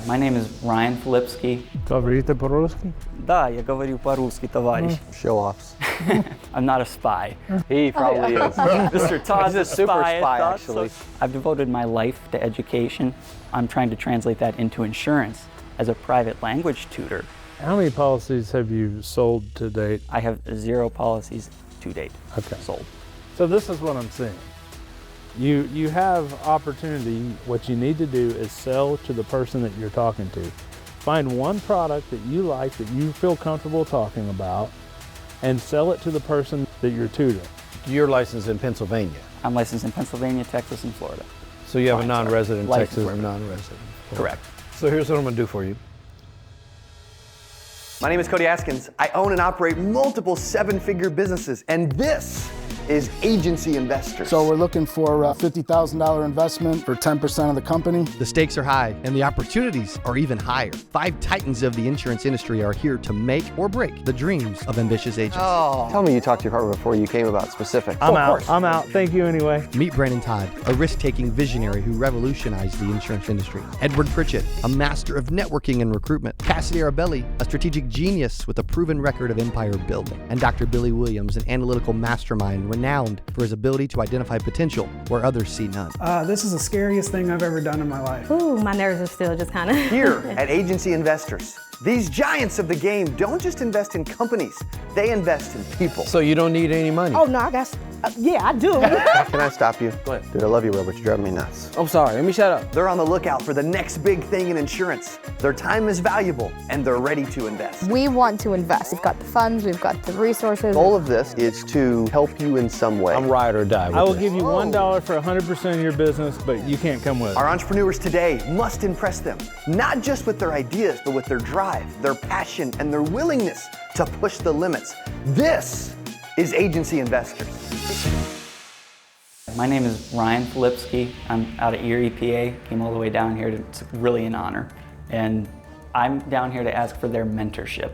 My name is Wryan Filipski. Говорите по-русски? Да, я говорю по-русски, товарищ. Show-offs. I'm not a spy. He probably is. Mr. Todd's He's a super I spy, thought, actually. I've devoted my life to education. I'm trying to translate that into insurance as a private language tutor. How many policies have you sold to date? I have 0 policies to date sold. So this is what I'm seeing. You have opportunity. What you need to do is sell to the person that you're talking to. Find one product that you like, that you feel comfortable talking about, and sell it to the person that you're tutoring. You're licensed in Pennsylvania. I'm licensed in Pennsylvania, Texas, and Florida. So you have a Fine, sorry. non-resident in Licensed Texas where? and non-resident. Correct. So here's what I'm going to do for you. My name is Cody Askins. I own and operate multiple 7-figure businesses, and this is Agency Investors. So we're looking for a $50,000 investment for 10% of the company. The stakes are high and the opportunities are even higher. 5 titans of the insurance industry are here to make or break the dreams of ambitious agents. Tell me you talked to your partner before you came about specifics. I'm out. Thank you anyway. Meet Brandon Todd, a risk-taking visionary who revolutionized the insurance industry. Edward Pritchett, a master of networking and recruitment. Cassidy Arabelli, a strategic genius with a proven record of empire building. And Dr. Billy Williams, an analytical mastermind renowned for his ability to identify potential where others see none. This is the scariest thing I've ever done in my life. Ooh, my nerves are still just kind of... Here at Agency Investors, these giants of the game don't just invest in companies, they invest in people. So you don't need any money. Oh, no, I guess... yeah, I do. Can I stop you? Go ahead. Dude, I love you, but you're driving me nuts. I'm sorry. Let me shut up. They're on the lookout for the next big thing in insurance. Their time is valuable, and they're ready to invest. We want to invest. We've got the funds, we've got the resources. The goal of this is to help you in some way. I'm ride or die with I will this. give you $1 for 100% of your business, but you can't come with it. Our entrepreneurs today must impress them, not just with their ideas, but with their drive, their passion, and their willingness to push the limits. This is Agency Investors. My name is Wryan Filipski. I'm out of Erie, PA. Came all the way down here. It's really an honor. And I'm down here to ask for their mentorship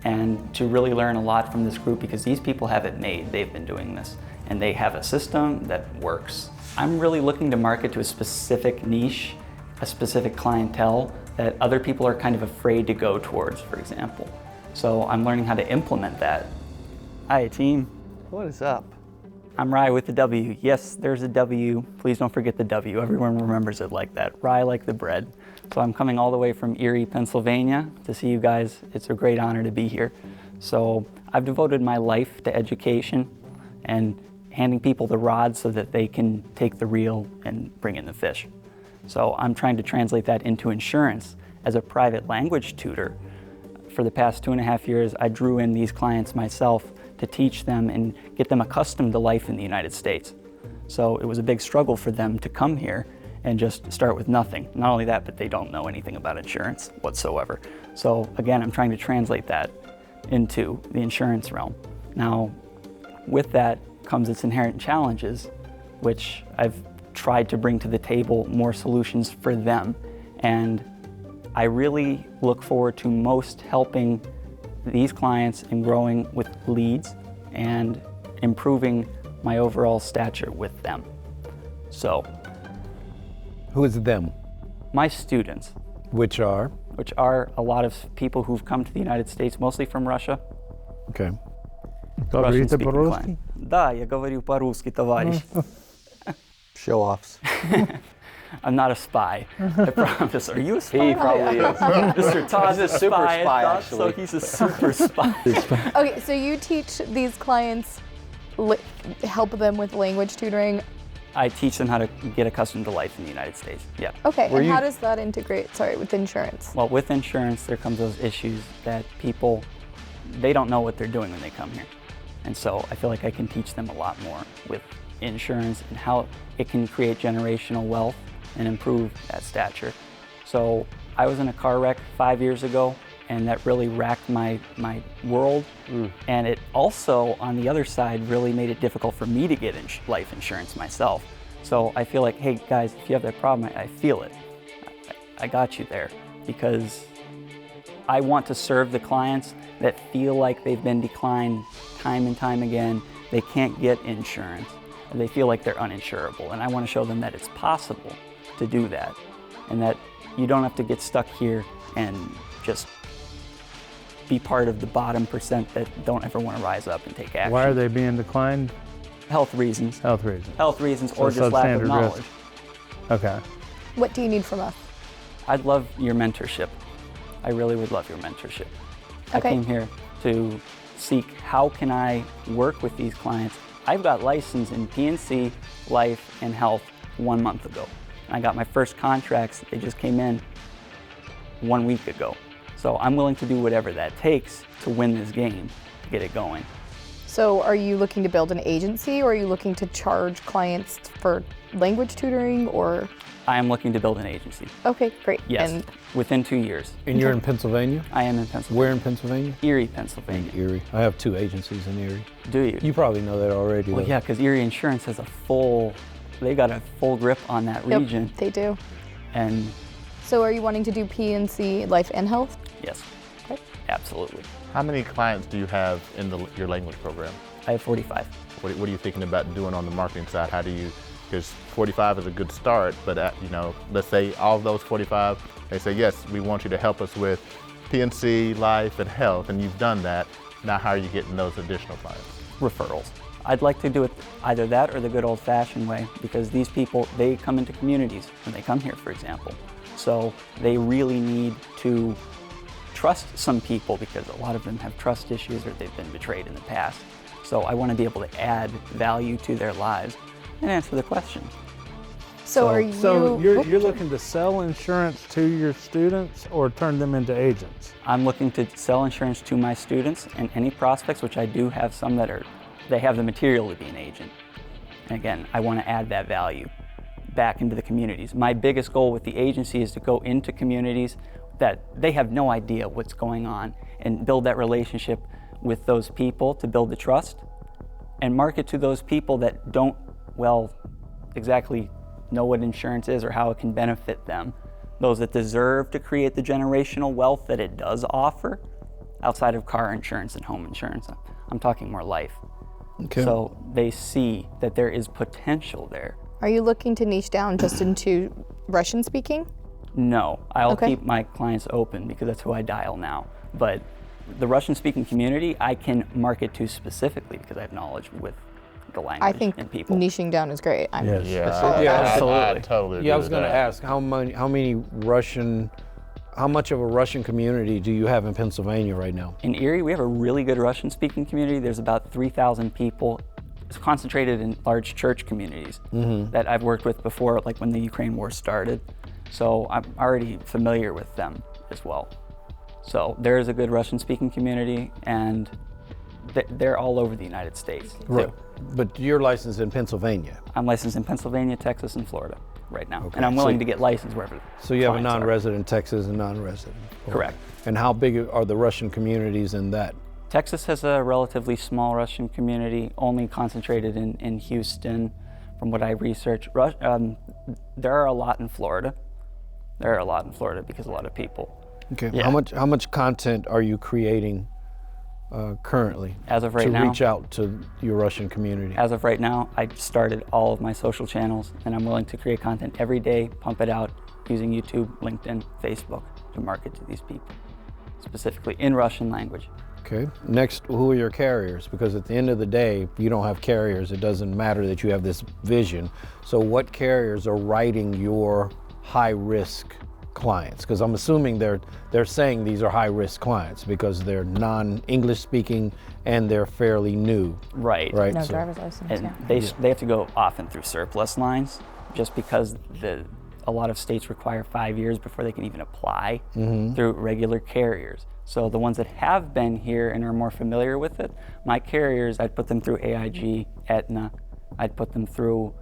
and to really learn a lot from this group because these people have it made. They've been doing this and they have a system that works. I'm really looking to market to a specific niche, a specific clientele that other people are kind of afraid to go towards, for example. So I'm learning how to implement that. Hi, team. What is up? I'm Rye with the W. Yes, there's a W. Please don't forget the W. Everyone remembers it like that. Rye like the bread. So I'm coming all the way from Erie, Pennsylvania to see you guys. It's a great honor to be here. So I've devoted my life to education and handing people the rod so that they can take the reel and bring in the fish. So I'm trying to translate that into insurance as a private language tutor. For the past 2.5 years, I drew in these clients myself to teach them and get them accustomed to life in the United States. So it was a big struggle for them to come here and just start with nothing. Not only that, but they don't know anything about insurance whatsoever. So again, I'm trying to translate that into the insurance realm. Now, with that comes its inherent challenges, which I've tried to bring to the table more solutions for them. And I really look forward to most helping these clients in growing with leads and improving my overall stature with them. So, Who is them? my students, Which are? which are a lot of people who've come to the United States, mostly from Russia. Okay. Говорите Russian-speaking по-русски? client. Да, я говорю по-русски, товарищ. Show-offs. I'm not a spy. I promise. Are you a spy? He probably is. Mr. Todd's He's a super I spy, thought, actually. So he's a super spy. Okay, so you teach these clients, help them with language tutoring. I teach them how to get accustomed to life in the United States. Yeah. Okay, Were and you- how does that integrate, with insurance? Well, with insurance, there comes those issues that people, they don't know what they're doing when they come here. And so I feel like I can teach them a lot more with insurance and how it can create generational wealth and improve that stature. So I was in a car wreck 5 years ago, and that really racked my world. And it also, on the other side, really made it difficult for me to get life insurance myself. So I feel like, hey guys, if you have that problem, I feel it. I got you there, because I want to serve the clients that feel like they've been declined time and time again. They can't get insurance, and they feel like they're uninsurable. And I want to show them that it's possible to do that, and that you don't have to get stuck here and just be part of the bottom percent that don't ever want to rise up and take action. Why are they being declined? Health reasons. Health reasons. Health reasons, So or just lack of substandard knowledge. risk. Okay. What do you need from us? I'd love your mentorship. I really would love your mentorship. I Okay. came here to seek how can I work with these clients. I've got licensed in P&C, life, and health 1 month ago. And I got my first contracts, they just came in 1 week ago. So I'm willing to do whatever that takes to win this game, to get it going. So are you looking to build an agency, or are you looking to charge clients for language tutoring, or? I am looking to build an agency. Okay, great. Yes, And within 2 years. And you're in Pennsylvania? I am in Pennsylvania. Where in Pennsylvania? Erie, Pennsylvania. Erie. I have 2 agencies in Erie. Do you? You probably know that already. Well, though. yeah, because Erie Insurance has they got a full grip on that Yep, region. they do. And So are you wanting to do P&C, life and health? yes, Okay. absolutely. How many clients do you have in your language program? I have 45. What are you thinking about doing on the marketing side? How do you, because 45 is a good start, but let's say all of those 45, they say, yes, we want you to help us with P&C, life, and health, and you've done that. Now how are you getting those additional clients? Referrals. I'd like to do it either that or the good old-fashioned way, because these people, they come into communities when they come here, for example. So they really need to trust some people, because a lot of them have trust issues or they've been betrayed in the past. So I want to be able to add value to their lives and answer the question. So are you? So you're looking to sell insurance to your students or turn them into agents? I'm looking to sell insurance to my students and any prospects, which I do have some that they have the material to be an agent. And again, I want to add that value back into the communities. My biggest goal with the agency is to go into communities that they have no idea what's going on and build that relationship with those people to build the trust and market to those people that don't, exactly know what insurance is or how it can benefit them. Those that deserve to create the generational wealth that it does offer outside of car insurance and home insurance. I'm talking more life. Okay. So they see that there is potential there. Are you looking to niche down just into Russian speaking? No, I'll Okay. keep my clients open because that's who I dial now. But the Russian-speaking community, I can market to specifically because I have knowledge with the language I think and people. niching down is great. Yes. absolutely. I totally agree Yeah, I was with going to that. ask how much of a Russian community do you have in Pennsylvania right now? In Erie, we have a really good Russian-speaking community. There's about 3,000 people. It's concentrated in large church communities that I've worked with before, like when the Ukraine war started. So I'm already familiar with them as well. So there is a good Russian-speaking community, and they're all over the United States. too. But you're licensed in Pennsylvania. I'm licensed in Pennsylvania, Texas, and Florida right now. Okay. And I'm willing So- to get licensed wherever. So you have a clients are. non-resident in Texas and non-resident. Correct. And how big are the Russian communities in that? Texas has a relatively small Russian community, only concentrated in Houston, from what I researched. There are a lot in Florida. There are a lot in Florida because a lot of people. Okay. Yeah. How much content are you creating currently As of right to now, reach out to your Russian community? As of right now, I started all of my social channels, and I'm willing to create content every day, pump it out using YouTube, LinkedIn, Facebook to market to these people, specifically in Russian language. Okay. Next, who are your carriers? Because at the end of the day, if you don't have carriers, it doesn't matter that you have this vision. So what carriers are writing your high-risk clients? Because I'm assuming they're saying these are high-risk clients because they're non-English speaking and they're fairly new. Right. Right. No So- driver's license. And Yeah. they have to go often through surplus lines, just because a lot of states require 5 years before they can even apply through regular carriers. So the ones that have been here and are more familiar with it, my carriers, I'd put them through AIG, Aetna. I'd put them through.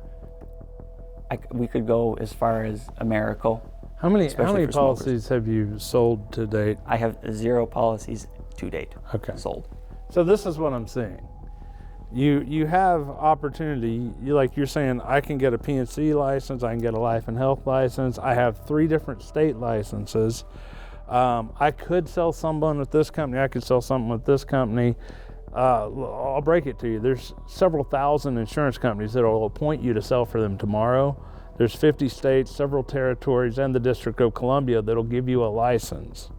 We could go as far as Americo. How many Especially for smokers. policies have you sold to date? I have 0 policies to date sold. So this is what I'm saying. You have opportunity. You're saying I can get a P&C license, I can get a life and health license. I have 3 different state licenses. I could sell someone with this company. I could sell something with this company. I'll break it to you. There's several thousand insurance companies that will appoint you to sell for them tomorrow. There's 50 states, several territories, and the District of Columbia that'll give you a license.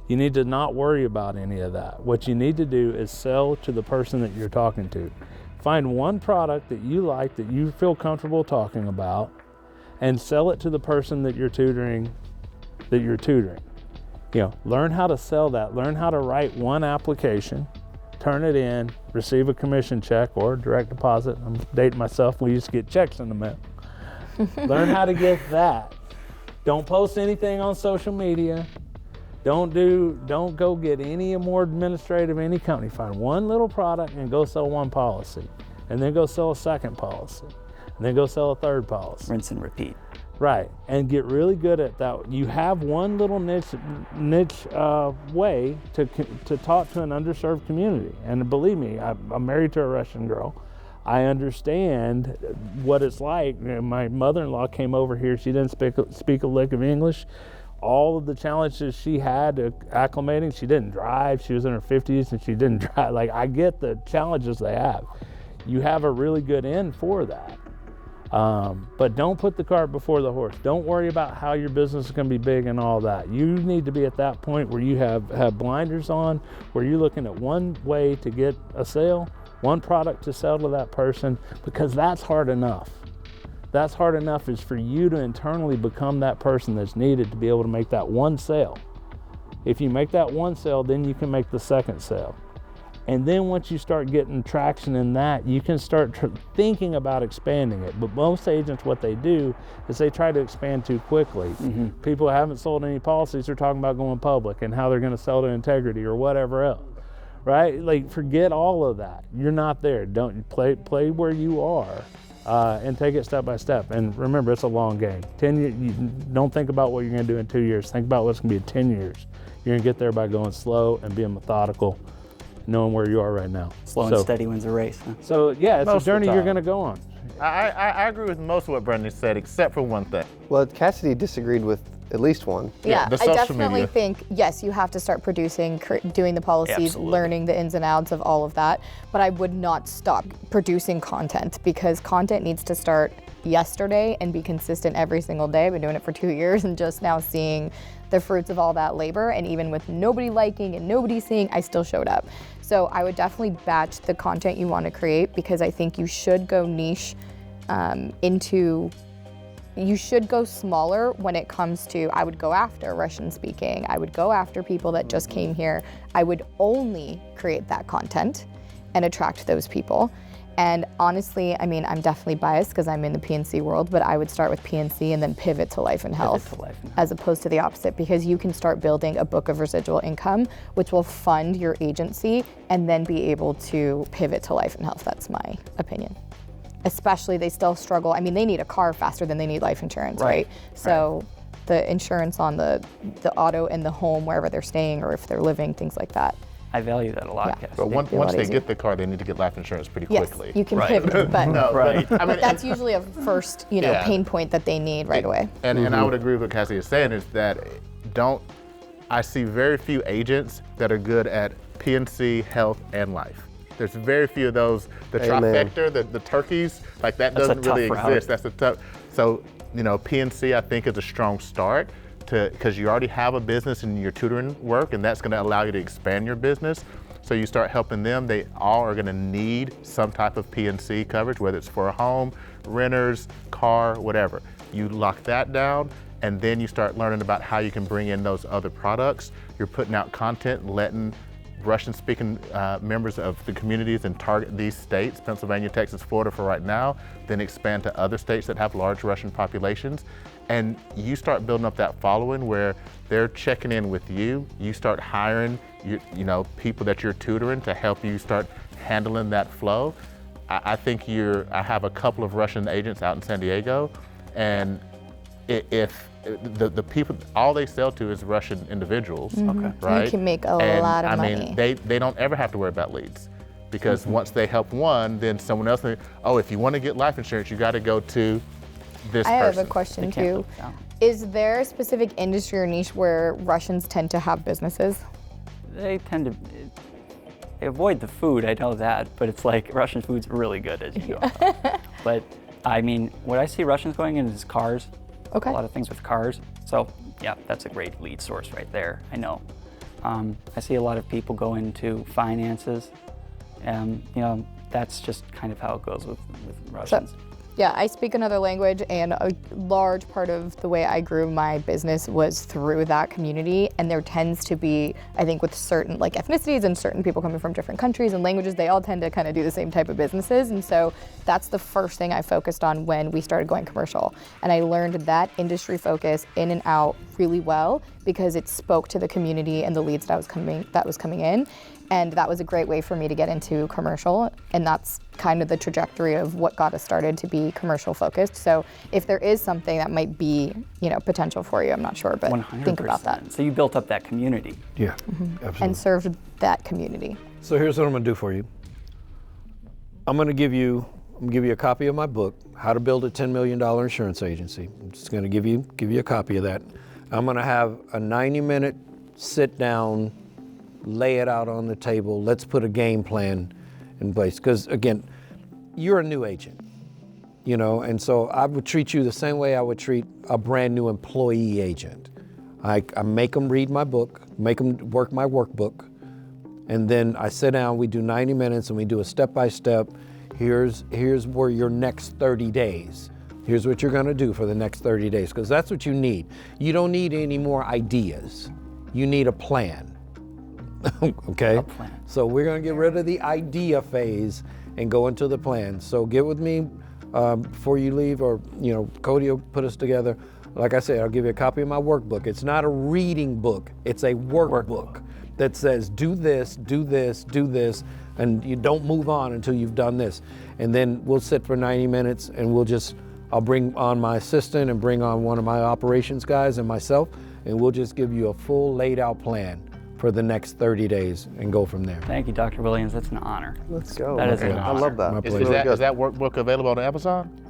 You need to not worry about any of that. What you need to do is sell to the person that you're talking to. Find one product that you like, that you feel comfortable talking about, and sell it to the person that you're tutoring. You know, learn how to sell that. Learn how to write one application, turn it in, receive a commission check or direct deposit. I'm dating myself. We used to get checks in the mail. Learn how to get that. Don't post anything on social media. Don't go get any more administrative, any company. Find one little product and go sell one policy. And then go sell a second policy. And then go sell a third policy. Rinse and repeat. Right, and get really good at that. You have one little niche way to talk to an underserved community. And believe me, I'm married to a Russian girl. I understand what it's like. My mother-in-law came over here. She didn't speak a lick of English. All of the challenges she had acclimating, she didn't drive. She was in her 50s and she didn't drive. Like, I get the challenges they have. You have a really good end for that. But don't put the cart before the horse. Don't worry about how your business is going to be big and all that. You need to be at that point where you have blinders on, where you're looking at one way to get a sale, one product to sell to that person, because that's hard enough. That's hard enough is for you to internally become that person that's needed to be able to make that one sale. If you make that one sale, then you can make the second sale. And then once you start getting traction in that, you can start thinking about expanding it. But most agents, what they do is they try to expand too quickly. Mm-hmm. People who haven't sold any policies are talking about going public and how they're going to sell to integrity or whatever else, right? Like, forget all of that. You're not there. Don't play where you are. And take it step by step. And remember, it's a long game. 10 years, you don't think about what you're going to do in 2 years. Think about what's going to be in 10 years. You're going to get there by going slow and being methodical, knowing where you are right now. Slow and steady wins a race. Huh? So yeah, it's a journey you're going to go on. I agree with most of what Brendan said, except for one thing. Well, Cassidy disagreed with at least one. Yeah, the I social definitely media. think, yes, you have to start producing, doing the policies, Absolutely. learning the ins and outs of all of that, but I would not stop producing content, because content needs to start yesterday and be consistent every single day. I've been doing it for 2 years and just now seeing the fruits of all that labor, and even with nobody liking and nobody seeing, I still showed up. So I would definitely batch the content you want to create, because I think you should go niche you should go smaller when it comes to, I would go after Russian speaking, I would go after people that just came here. I would only create that content and attract those people. And honestly, I mean, I'm definitely biased because I'm in the PNC world, but I would start with PNC and then pivot to life and health, as opposed to the opposite, because you can start building a book of residual income, which will fund your agency and then be able to pivot to life and health. That's my opinion. Especially, they still struggle. I mean, they need a car faster than they need life insurance, right? So the insurance on the auto and the home, wherever they're staying or if they're living, things like that. I value that a lot, Cassidy. But once they get the car, they need to get life insurance pretty quickly. Yes, you can pivot, but, I mean, but that's usually a first, pain point that they need right away. And I would agree with what Cassie is saying, is that I see very few agents that are good at PNC, health, and life. There's very few of those. The trifecta, the turkeys, like that doesn't really exist. That's a tough. So, PNC I think is a strong start because you already have a business in your tutoring work, and that's going to allow you to expand your business. So you start helping them. They all are going to need some type of PNC coverage, whether it's for a home, renters, car, whatever. You lock that down, and then you start learning about how you can bring in those other products. You're putting out content, letting Russian-speaking members of the communities and target these states, Pennsylvania, Texas, Florida for right now, then expand to other states that have large Russian populations. And you start building up that following where they're checking in with you. You start hiring people that you're tutoring to help you start handling that flow. I think I have a couple of Russian agents out in San Diego, and if the people, all they sell to is Russian individuals, right? You can make a lot of money. I mean, they don't ever have to worry about leads, because once they help one, then someone else, if you want to get life insurance, you got to go to this person. I have a question too. Is there a specific industry or niche where Russians tend to have businesses? They tend to they avoid the food, I know that, but it's like Russian food's really good, as you know. But I mean, what I see Russians going in is cars. Okay. A lot of things with cars. So yeah, that's a great lead source right there, I know. I see a lot of people go into finances. You know, that's just kind of how it goes with Russians. Yeah, I speak another language, and a large part of the way I grew my business was through that community. And there tends to be, I think, with certain like ethnicities and certain people coming from different countries and languages, they all tend to kind of do the same type of businesses. And so that's the first thing I focused on when we started going commercial. And I learned that industry focus in and out really well because it spoke to the community and the leads that was coming in. And that was a great way for me to get into commercial, and that's kind of the trajectory of what got us started to be commercial focused. So if there is something that might be, you know, potential for you, I'm not sure, but 100%. think about that. So you built up that community. Yeah, absolutely. And served that community. So here's what I'm gonna do for you. I'm gonna give you a copy of my book, How to Build a $10 Million Insurance Agency. I'm just gonna give you a copy of that. I'm gonna have a 90-minute sit down, lay it out on the table. Let's put a game plan in place. Because again, you're a new agent, you know, and so I would treat you the same way I would treat a brand new employee agent. I make them read my book, make them work my workbook, and then I sit down, we do 90 minutes and we do a step-by-step. Here's where your next 30 days. Here's what you're gonna do for the next 30 days, because that's what you need. You don't need any more ideas. You need a plan. Okay, so we're going to get rid of the idea phase and go into the plan. So get with me before you leave, or you know, Cody will put us together. Like I said, I'll give you a copy of my workbook. It's not a reading book, it's a workbook that says do this, do this, do this, and you don't move on until you've done this. And then we'll sit for 90 minutes and I'll bring on my assistant and bring on one of my operations guys and myself, and we'll just give you a full laid out plan for the next 30 days and go from there. Thank you, Dr. Williams. That's an honor. Let's go. That is an I honor. love that. My Is pleasure. that workbook available on Amazon?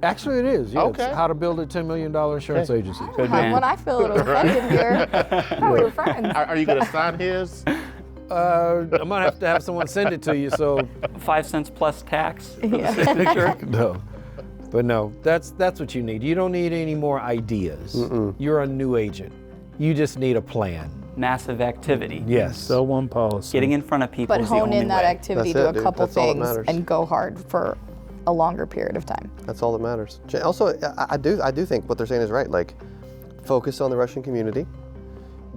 Actually, it is. Yeah, Okay. It's How to Build a $10 Million Insurance Agency. When I feel a little offended here, how are we friends? Are you going to sign his? I'm gonna have to have someone send it to you. So 5 cents plus tax for the Yeah. signature. no, but no, that's what you need. You don't need any more ideas. You're a new agent. You just need a plan. Massive activity. Yes. Sell one policy. Getting in front of people But is the hone only in that way. activity That's to it, a dude. couple That's all that things matters. and go hard for a longer period of time. That's all that matters. Also, I do think what they're saying is right. Like, focus on the Russian community,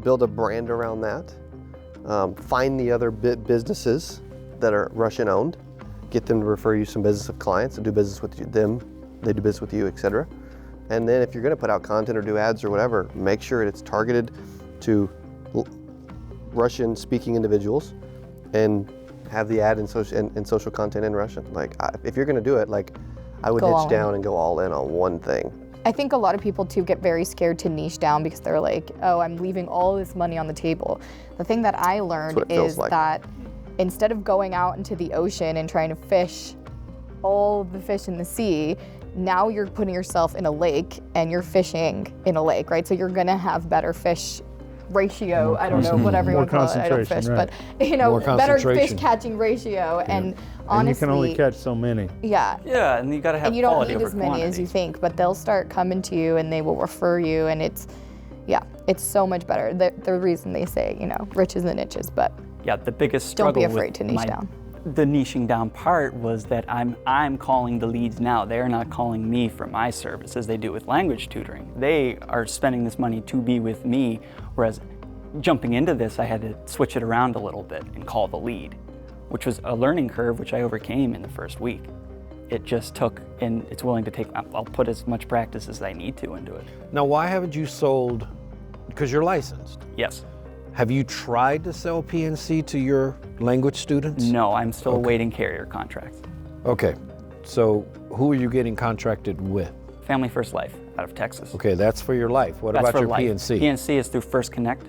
build a brand around that, find the other businesses that are Russian owned, get them to refer you some business of clients and do business with them, they do business with you, etc. And then if you're going to put out content or do ads or whatever, make sure it's targeted to Russian speaking individuals and have the ad and social content in Russian. Like, if you're going to do it, like, I would Go all niche down and go all in on one thing. I think a lot of people too get very scared to niche down because they're like, oh, I'm leaving all this money on the table. The thing that I learned what it feels is like. that instead of going out into the ocean and trying to fish all the fish in the sea, now you're putting yourself in a lake and you're fishing in a lake, right? So you're gonna have better fish ratio, I don't know, whatever you more want to call it, I don't fish, concentration, right. but you know, More better fish concentration. catching ratio, and And honestly, you can only catch so many. yeah, Yeah, and you got to have and you don't quality need over as many quantity. as you think, but they'll start coming to you and they will refer you, and it's so much better. The reason they say, you know, riches and niches, but Yeah, the biggest don't struggle be afraid to niche down. The niching down part was that I'm calling the leads now. They're not calling me for my service as they do with language tutoring. They are spending this money to be with me, whereas jumping into this, I had to switch it around a little bit and call the lead, which was a learning curve, which I overcame in the first week. It just took, and it's willing to take, I'll put as much practice as I need to into it. Now, why haven't you sold? Because you're licensed. Yes. Have you tried to sell PNC to your language students? No, I'm still awaiting carrier contracts. Okay, so who are you getting contracted with? Family First Life out of Texas. Okay, that's for your life. What That's about for your life. PNC? PNC is through First Connect.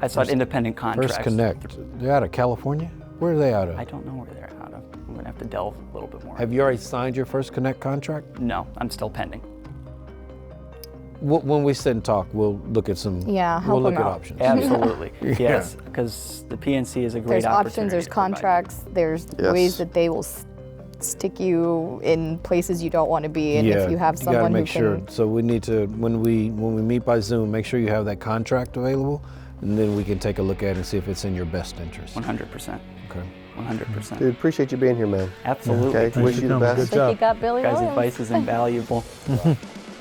I sought independent contracts. First Connect. They're out of California? Where are they out of? I don't know where they're out of. I'm gonna have to delve a little bit more. Have you already signed your First Connect contract? No, I'm still pending. When we sit and talk, we'll look at some. Yeah, help we'll look them at out. options. Absolutely. Yes, because the PNC is a great There's opportunity. options, there's to provide. contracts, there's Yes. ways that they will stick you in places you don't want to be, and if you have someone gotta make who sure. can. So we need to, when we meet by Zoom, make sure you have that contract available, and then we can take a look at it and see if it's in your best interest. 100%. Okay. 100%. Dude, appreciate you being here, man. Absolutely. Okay, wish you the best. Good Like job. you got Billy Guys' Williams. advice is invaluable.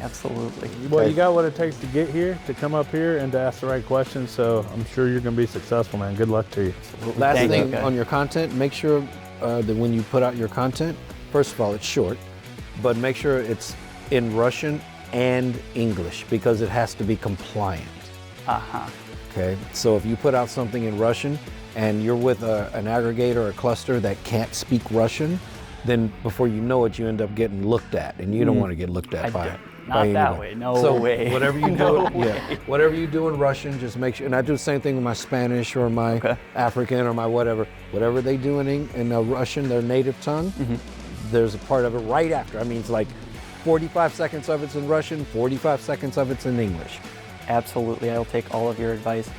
Absolutely. Well, you got what it takes to get here, to come up here, and to ask the right questions. So I'm sure you're going to be successful, man. Good luck to you. Last Thank thing you. on your content, make sure that when you put out your content, first of all, it's short, but make sure it's in Russian and English because it has to be compliant. Uh-huh. Okay, so if you put out something in Russian and you're with an aggregator or a cluster that can't speak Russian, then before you know it, you end up getting looked at, and you don't want to get looked at by Not that anyone. way. No so way. whatever you No do, whatever you do in Russian, just make sure. And I do the same thing with my Spanish or my African or my whatever. Whatever they do in Russian, their native tongue, there's a part of it right after. I mean, it's like 45 seconds of it's in Russian, 45 seconds of it's in English. Absolutely. I'll take all of your advice.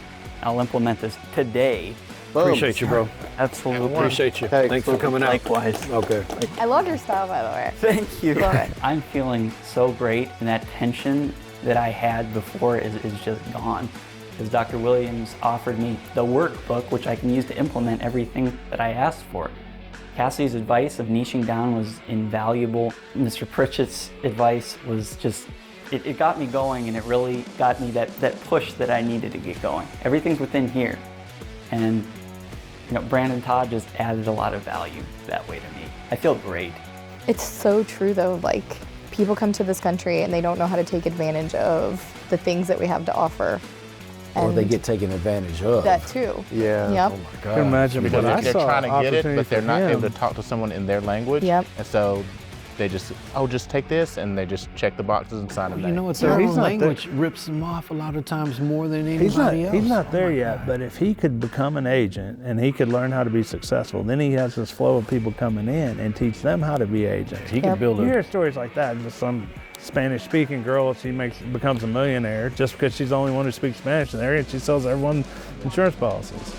I'll implement this today. Appreciate you, bro. Absolutely. Appreciate you. Hey, Thanks for coming out. Likewise. Okay. I love your style, by the way. Thank you. Love it. I'm feeling so great, and that tension that I had before is just gone. Because Dr. Williams offered me the workbook, which I can use to implement everything that I asked for. Cassie's advice of niching down was invaluable. Mr. Pritchett's advice was just, it got me going, and it really got me that push that I needed to get going. Everything's within here. And Brandon Todd just added a lot of value that way to me. I feel great. It's so true though, like people come to this country and they don't know how to take advantage of the things that we have to offer. Or they And get taken advantage of. that too. Yeah. Yep. Oh my I God. can imagine, Because but I they're saw trying to get it, opportunity but they're for not him. able to talk to someone in their language. Yep. And so they just, just take this, and they just check the boxes and sign it back. You know what? So Their he's own not language rips them off a lot of times more than anybody else. He's not there yet, but if he could become an agent and he could learn how to be successful, then he has this flow of people coming in and teach them how to be agents. He could build Yep. You hear stories like that. Just some Spanish-speaking girl, she becomes a millionaire just because she's the only one who speaks Spanish in the area, and she sells everyone insurance policies.